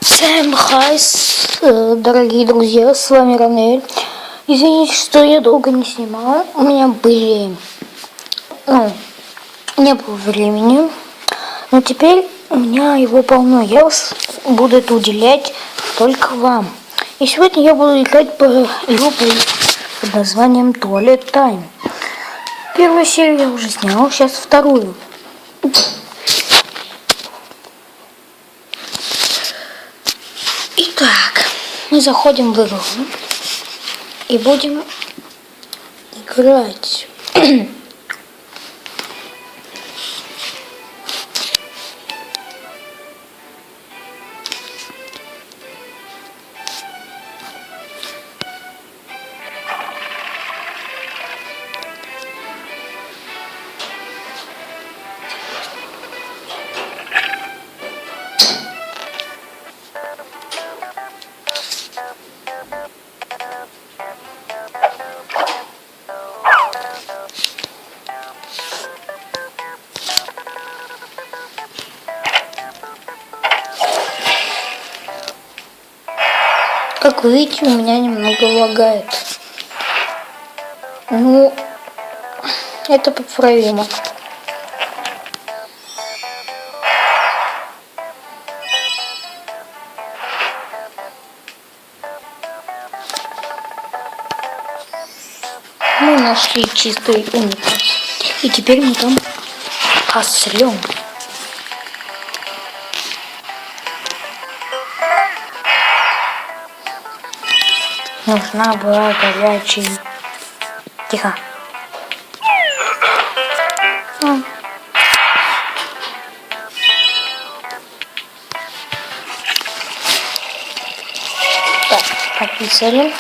Всем хай, дорогие друзья, с вами Ранель. Извините, что я долго не снимал, у меня не было времени, но теперь у меня его полно, я буду это уделять только вам. И сегодня я буду играть по игру под названием Toilet Time. Первую серию я уже снял, сейчас вторую. Итак, мы заходим в игру и будем играть. Как вы видите, у меня немного лагает. Ну, это поправимо. Мы нашли чистый унитаз. И теперь мы там посрем. Нужна была горячая. Тихо. Так, пописали.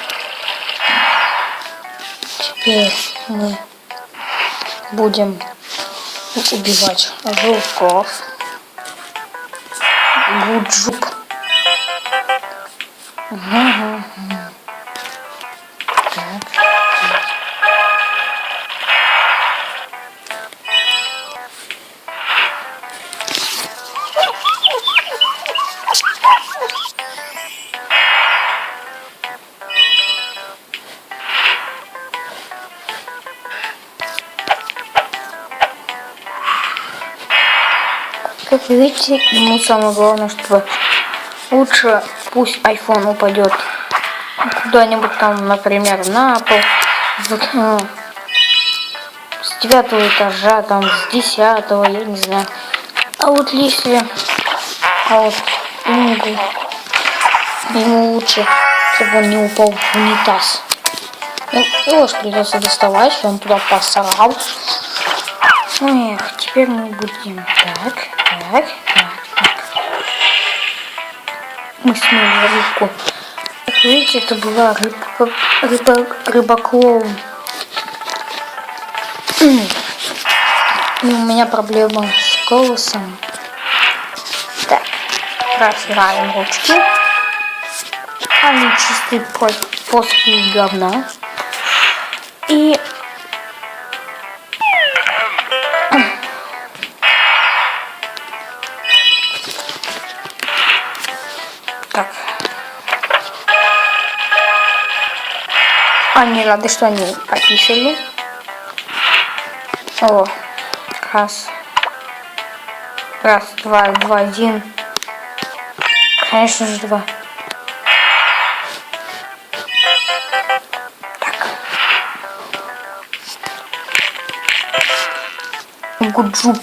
Теперь мы будем убивать жуков. Гуджук. Как вы видите, ему самое главное, чтобы лучше пусть iPhone упадет куда-нибудь там, например, на пол, с 9 этажа, там, с 10-го, я не знаю. А вот если, ему лучше, чтобы он не упал в унитаз. Его ж придется доставать, он туда посрал. Эх, теперь мы будем так. Мы сняли рыбку. Как видите, это была рыба-клоун. И у меня проблема с голосом. Так, растираем ручки. Они чистые после говна. И так. Они рады, что они пописали. О, раз, два, один. Конечно же, два. Так. Гуджу.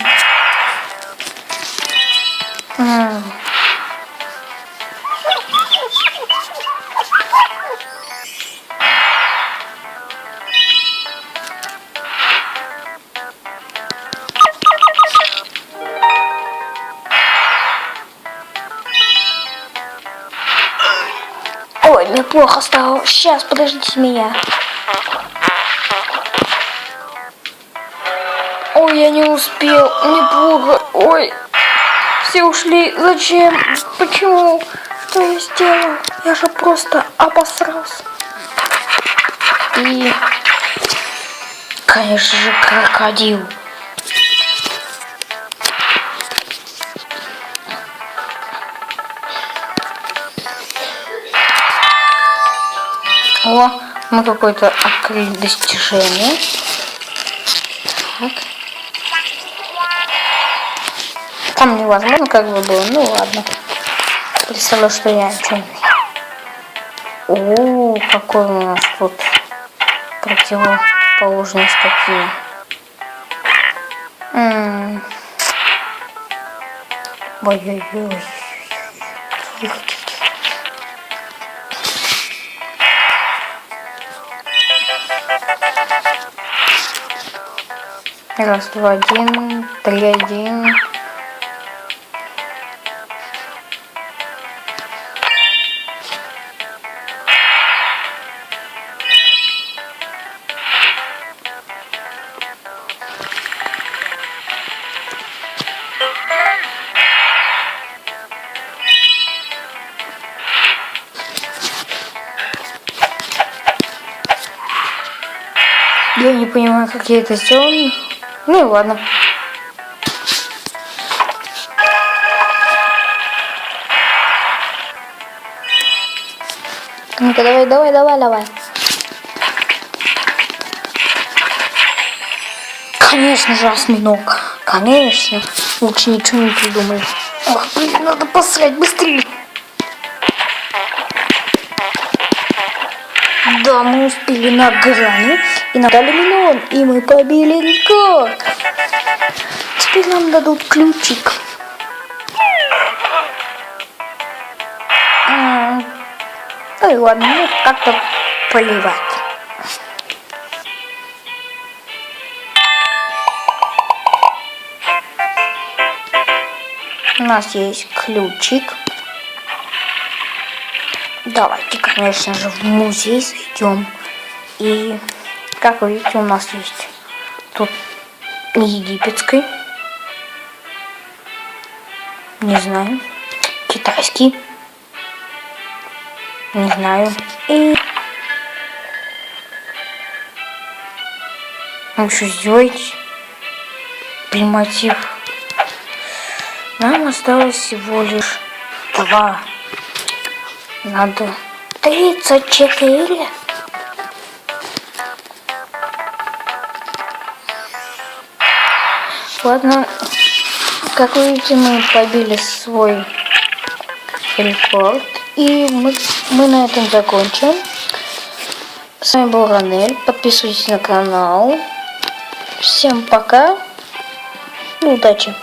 Ой, мне плохо стало. Сейчас, подождите меня. Ой, я не успел. Мне плохо. Ой, все ушли. Зачем? Почему? Что я сделал? Я же просто обосрался. И, конечно же, крокодил. О, мы какое-то открыли достижение. Так. Там невозможно как бы было, ну ладно. Представляю, что я что-нибудь. О, какой у нас тут противоположность какие. Ой-ой-ой. Раз, два, 1, 3, 1. Я не понимаю, как я это сделал. Ну и ладно. Ну-ка, давай. Конечно же, осьминог. Конечно. Лучше ничего не придумали. Ох, блин, надо посрать быстрее. Да, мы успели на грани и набрали миллион, и мы побили рекорд. Теперь нам дадут ключик. Ну и ладно, ну как-то поливать. У нас есть ключик. Давайте, конечно же, в музей зайдем. И, как вы видите, у нас есть тут египетский. Не знаю. Китайский. Не знаю. И... Вы что сделаете? Приматив. Нам осталось всего лишь 2. Надо 34. Ладно, как вы видите, мы побили свой рекорд. И мы на этом закончим. С вами был Ранель. Подписывайтесь на канал. Всем пока. И удачи.